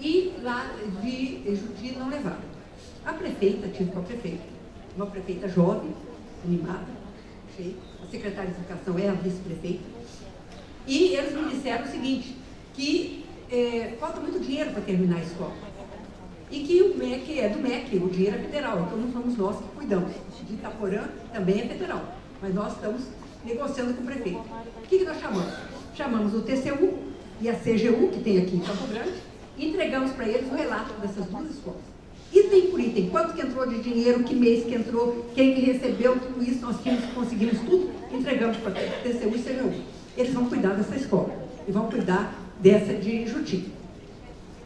e lá de Juti não levaram. A prefeita, tive com a prefeita, uma prefeita jovem, animada, cheia, a secretária de Educação é a vice-prefeita, e eles me disseram o seguinte, que falta muito dinheiro para terminar a escola, e que o MEC é do MEC, o dinheiro é federal, então não somos nós que cuidamos. De Itaporã também é federal, mas nós estamos negociando com o prefeito. O que nós chamamos? Chamamos o TCU e a CGU, que tem aqui em Campo Grande, e entregamos para eles o relato dessas duas escolas. Item por item, quanto que entrou de dinheiro, que mês que entrou, quem que recebeu, tudo isso, nós conseguimos tudo, entregamos para TCU e CGU. Eles vão cuidar dessa escola e vão cuidar dessa de Juti.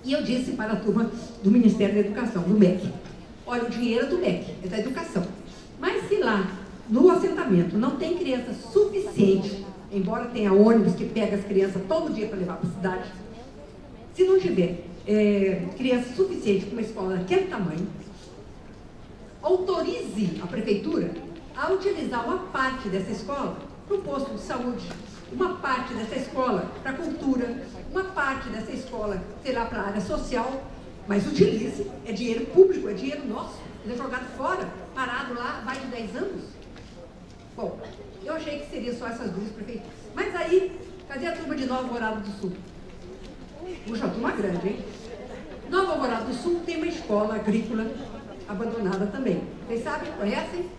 E eu disse para a turma do Ministério da Educação, do MEC, olha, o dinheiro é do MEC, é da educação. Mas se lá, no assentamento, não tem criança suficiente, embora tenha ônibus que pega as crianças todo dia para levar para a cidade, se não tiver criança suficiente com uma escola daquele tamanho, autorize a prefeitura a utilizar uma parte dessa escola para o posto de saúde, uma parte dessa escola para a cultura, uma parte dessa escola, sei lá, para a área social, mas utilize, é dinheiro público, é dinheiro nosso, ele é jogado fora, parado lá há mais de 10 anos. Bom, eu achei que seria só essas duas prefeituras. Mas aí, cadê a turma de Nova Alvorada do Sul? Puxa, a turma grande, hein? Nova Alvorada do Sul tem uma escola agrícola abandonada também. Vocês sabem, conhecem?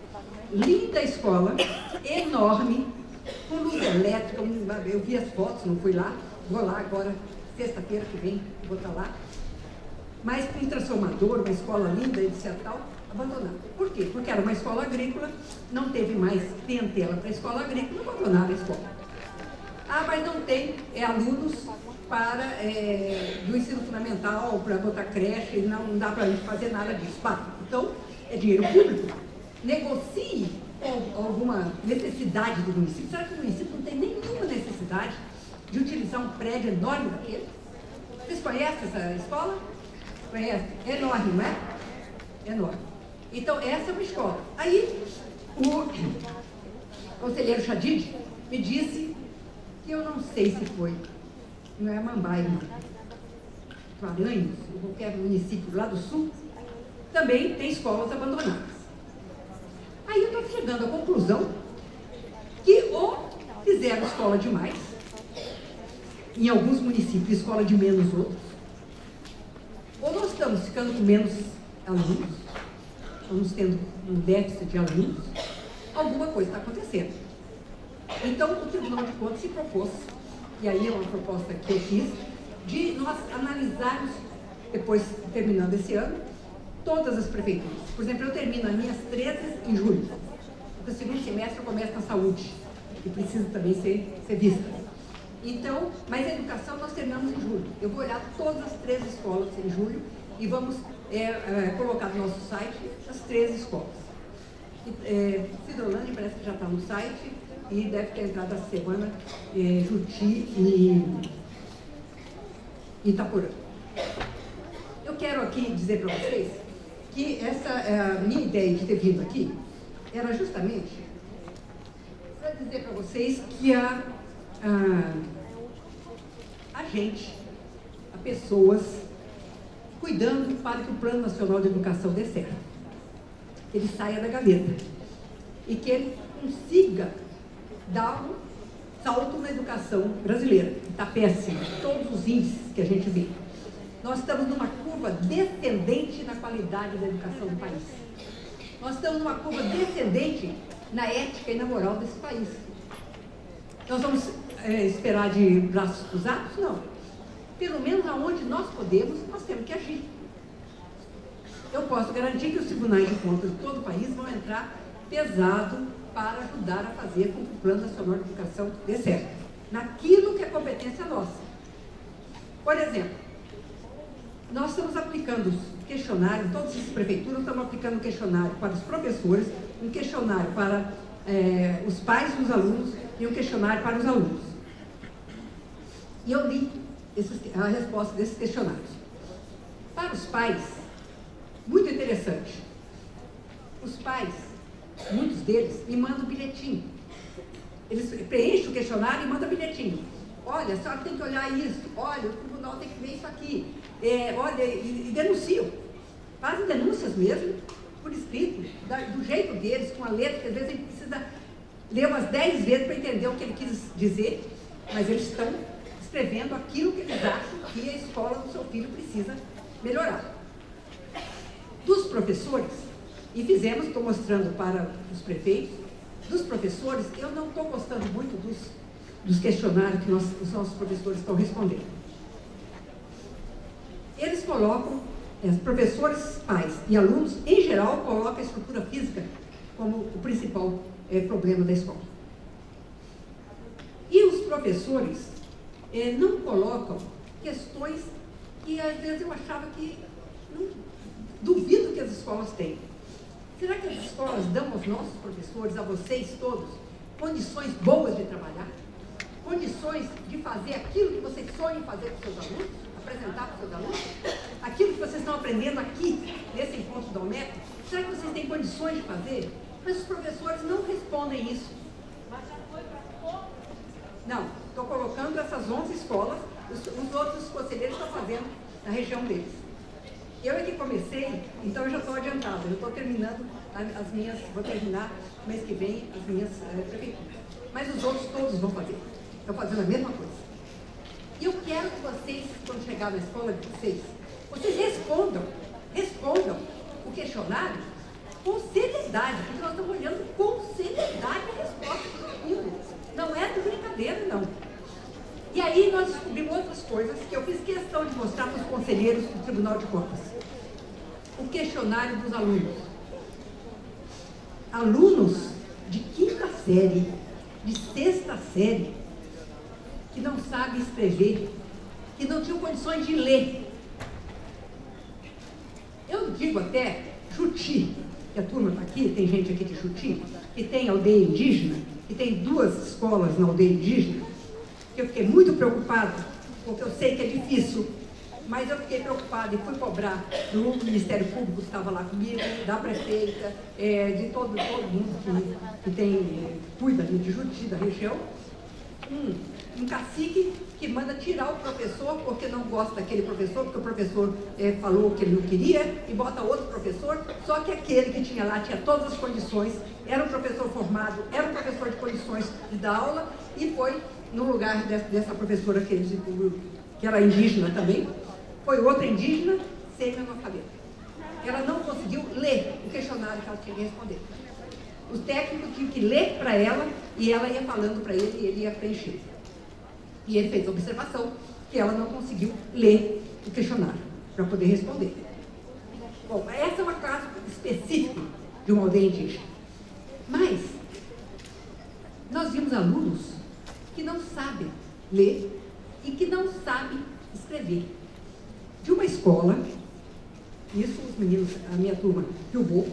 Linda escola, enorme, com luz elétrica, eu vi as fotos, não fui lá, vou lá agora, sexta-feira que vem, vou estar lá. Mas com um transformador, uma escola linda, etc. tal, abandonada. Por quê? Porque era uma escola agrícola, não teve mais clientela para a escola agrícola, abandonaram a escola. Ah, mas não tem alunos para do ensino fundamental, para botar creche, não dá para fazer nada disso. Então, é dinheiro público. Negocie com alguma necessidade do município. Será que o município não tem nenhuma necessidade de utilizar um prédio enorme daquele? Vocês conhecem essa escola? Conhecem? É enorme, não é? É enorme. Então, essa é uma escola. Aí, o conselheiro Chadid me disse que eu não sei se foi, não é Mambaia, não. Paranhos, ou qualquer município lá do sul, também tem escolas abandonadas. Aí eu estou chegando à conclusão que ou fizeram escola demais, em alguns municípios escola de menos outros, ou nós estamos ficando com menos alunos, estamos tendo um déficit de alunos, alguma coisa está acontecendo. Então o Tribunal de Contas se propôs, e aí é uma proposta que eu fiz, de nós analisarmos, depois terminando esse ano, todas as prefeituras. Por exemplo, eu termino as minhas 13 em julho. No segundo semestre eu começo na saúde, que precisa também ser vista. Então, mas a educação nós terminamos em julho. Eu vou olhar todas as 13 escolas em julho e vamos colocar no nosso site as 13 escolas. Cidrolândia parece que já está no site e deve ter entrado essa semana Juti e Itaporã. Eu quero aqui dizer para vocês que a minha ideia de ter vindo aqui era justamente para dizer para vocês que a gente, a pessoas cuidando para que o Plano Nacional de Educação dê certo, que ele saia da gaveta e que ele consiga dar um salto na educação brasileira, que está péssima, todos os índices que a gente vê. Nós estamos numa curva descendente na qualidade da educação do país. Nós estamos numa curva descendente na ética e na moral desse país. Nós vamos esperar de braços cruzados? Não. Pelo menos aonde nós podemos, nós temos que agir. Eu posso garantir que os tribunais de contas de todo o país vão entrar pesado para ajudar a fazer com que o Plano Nacional de Educação dê certo, naquilo que é competência nossa. Por exemplo, nós estamos aplicando questionário, todas as prefeituras estão aplicando um questionário para os professores, um questionário para os pais dos alunos e um questionário para os alunos. E eu li a resposta desses questionários. Para os pais, muito interessante. Os pais, muitos deles, me mandam um bilhetinho. Eles preenchem o questionário e mandam bilhetinho. Olha, a senhora tem que olhar isso. Olha, o tribunal tem que ver isso aqui. Olha, e denunciam. Fazem denúncias mesmo, por escrito, do jeito deles, com a letra, que às vezes a gente precisa ler umas 10 vezes para entender o que ele quis dizer, mas eles estão escrevendo aquilo que eles acham que a escola do seu filho precisa melhorar. Dos professores, e fizemos, estou mostrando para os prefeitos, dos professores, eu não estou gostando muito dos questionários que os nossos professores estão respondendo. Eles colocam, professores, pais e alunos, em geral, colocam a estrutura física como o principal problema da escola. E os professores não colocam questões que às vezes eu achava que, duvido que as escolas têm. Será que as escolas dão aos nossos professores, a vocês todos, condições boas de trabalhar? Condições de fazer aquilo que vocês sonham fazer com seus alunos? Apresentar para os seus alunos? Aquilo que vocês estão aprendendo aqui, nesse encontro do Almet? Será que vocês têm condições de fazer? Mas os professores não respondem isso. Mas já foi para todos? Não, estou colocando essas 11 escolas, os outros conselheiros estão fazendo na região deles. Eu é que comecei, então eu já estou adiantada, eu estou terminando as minhas, vou terminar mês que vem as minhas prefeituras. Mas os outros todos vão fazer, estão fazendo a mesma coisa. E eu quero que vocês, quando chegar na escola de vocês respondam o questionário com seriedade, porque nós estamos olhando com seriedade a resposta do menino. Não é de brincadeira, não. E aí nós descobrimos outras coisas que eu fiz questão de mostrar para os conselheiros do Tribunal de Contas. O questionário dos alunos. Alunos de 5ª série, de 6ª série, que não sabem escrever, que não tinham condições de ler. Eu digo até Juti, que a turma está aqui, tem gente aqui de Juti, que tem aldeia indígena, que tem 2 escolas na aldeia indígena, que eu fiquei muito preocupada, porque eu sei que é difícil, mas eu fiquei preocupada e fui cobrar do Ministério Público que estava lá comigo, da prefeita, de todo mundo que cuida de Juti, da região, um cacique que manda tirar o professor porque não gosta daquele professor, porque o professor falou que ele não queria, e bota outro professor, só que aquele que tinha lá tinha todas as condições, era um professor formado, era um professor de condições de dar aula, e foi no lugar dessa professora que era indígena também, foi outra indígena sem analfabeta. Ela não conseguiu ler o questionário que ela tinha que responder. O técnico tinha que ler para ela e ela ia falando para ele e ele ia preencher. E ele fez a observação que ela não conseguiu ler o questionário para poder responder. Bom, essa é uma caso específica de uma aldeia indígena. Mas nós vimos alunos que não sabem ler e que não sabem escrever. De uma escola, isso os meninos, a minha turma, filmou,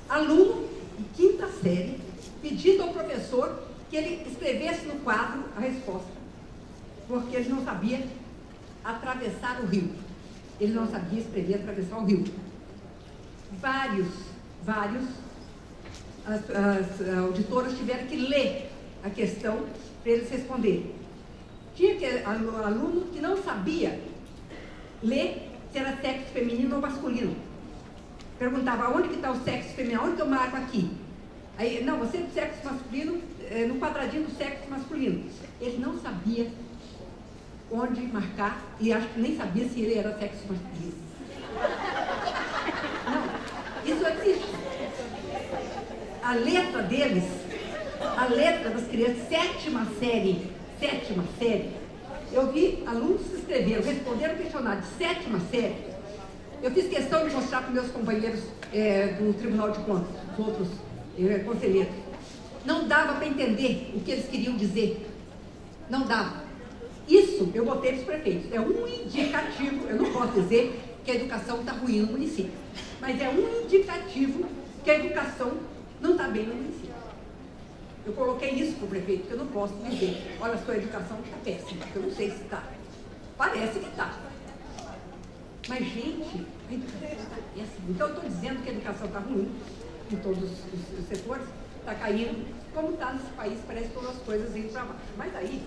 aluno de 5ª série, pedindo ao professor que ele escrevesse no quadro a resposta, porque ele não sabia atravessar o rio. Ele não sabia escrever atravessar o rio. Vários, as auditoras tiveram que ler a questão para eles responderem. Tinha aluno que não sabia ler se era sexo feminino ou masculino. Perguntava, onde que está o sexo feminino? Onde que eu marco aqui? Aí, não, você é do sexo masculino, no quadradinho do sexo masculino. Ele não sabia onde marcar e acho que nem sabia se ele era sexo masculino. Não, isso existe. A letra deles, a letra das crianças, 7ª série, eu vi alunos que escreveram, responderam o questionário de 7ª série. Eu fiz questão de mostrar para meus companheiros do Tribunal de Contas, os outros conselheiros. Não dava para entender o que eles queriam dizer. Não dava. Isso eu botei para os prefeitos. É um indicativo, eu não posso dizer que a educação está ruim no município, mas é um indicativo que a educação não está bem no município. Eu coloquei isso para o prefeito, porque eu não posso dizer, olha, a sua educação está péssima, porque eu não sei se está. Parece que está. Mas, gente, a educação está péssima. Então, eu estou dizendo que a educação está ruim em todos os setores, está caindo, como está nesse país, parece todas as coisas indo para baixo. Mas aí,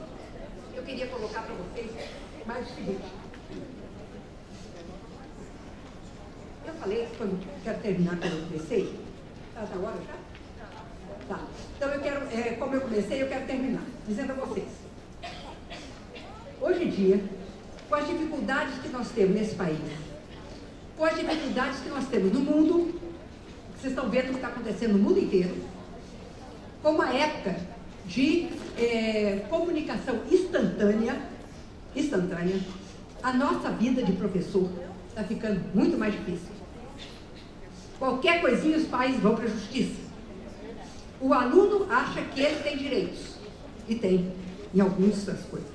eu queria colocar para vocês Mas é o seguinte, eu falei quando quero terminar quando eu comecei. Está na hora já? Tá. Então eu quero, como eu comecei, eu quero terminar, dizendo a vocês. Hoje em dia, com as dificuldades que nós temos nesse país, com as dificuldades que nós temos no mundo, vocês estão vendo o que está acontecendo no mundo inteiro, com uma época de comunicação instantânea, a nossa vida de professor está ficando muito mais difícil. Qualquer coisinha os pais vão para a justiça. O aluno acha que ele tem direitos, e tem, em algumas das coisas.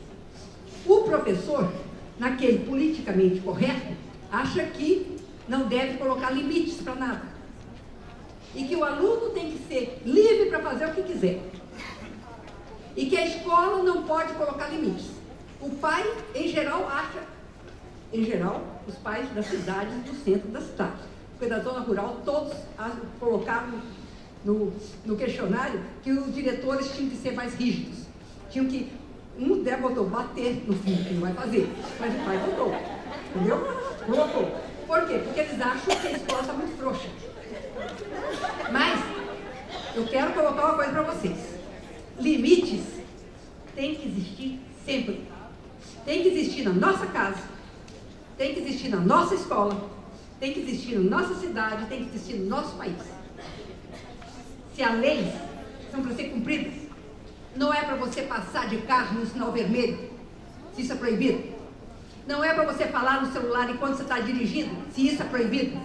O professor, naquele politicamente correto, acha que não deve colocar limites para nada. E que o aluno tem que ser livre para fazer o que quiser. E que a escola não pode colocar limites. O pai, em geral, acha, os pais das cidades, do centro da cidade, porque da zona rural, todos colocaram no questionário que os diretores tinham que ser mais rígidos. Tinham que, um botou bater no filho, que não vai fazer, mas o pai botou, entendeu? Colocou. Por quê? Porque eles acham que a escola está muito frouxa. Mas, eu quero colocar uma coisa para vocês. Limites tem que existir sempre. Tem que existir na nossa casa, tem que existir na nossa escola, tem que existir na nossa cidade, tem que existir no nosso país. Se as leis são para ser cumpridas, não é para você passar de carro no sinal vermelho, se isso é proibido. Não é para você falar no celular enquanto você está dirigindo, se isso é proibido.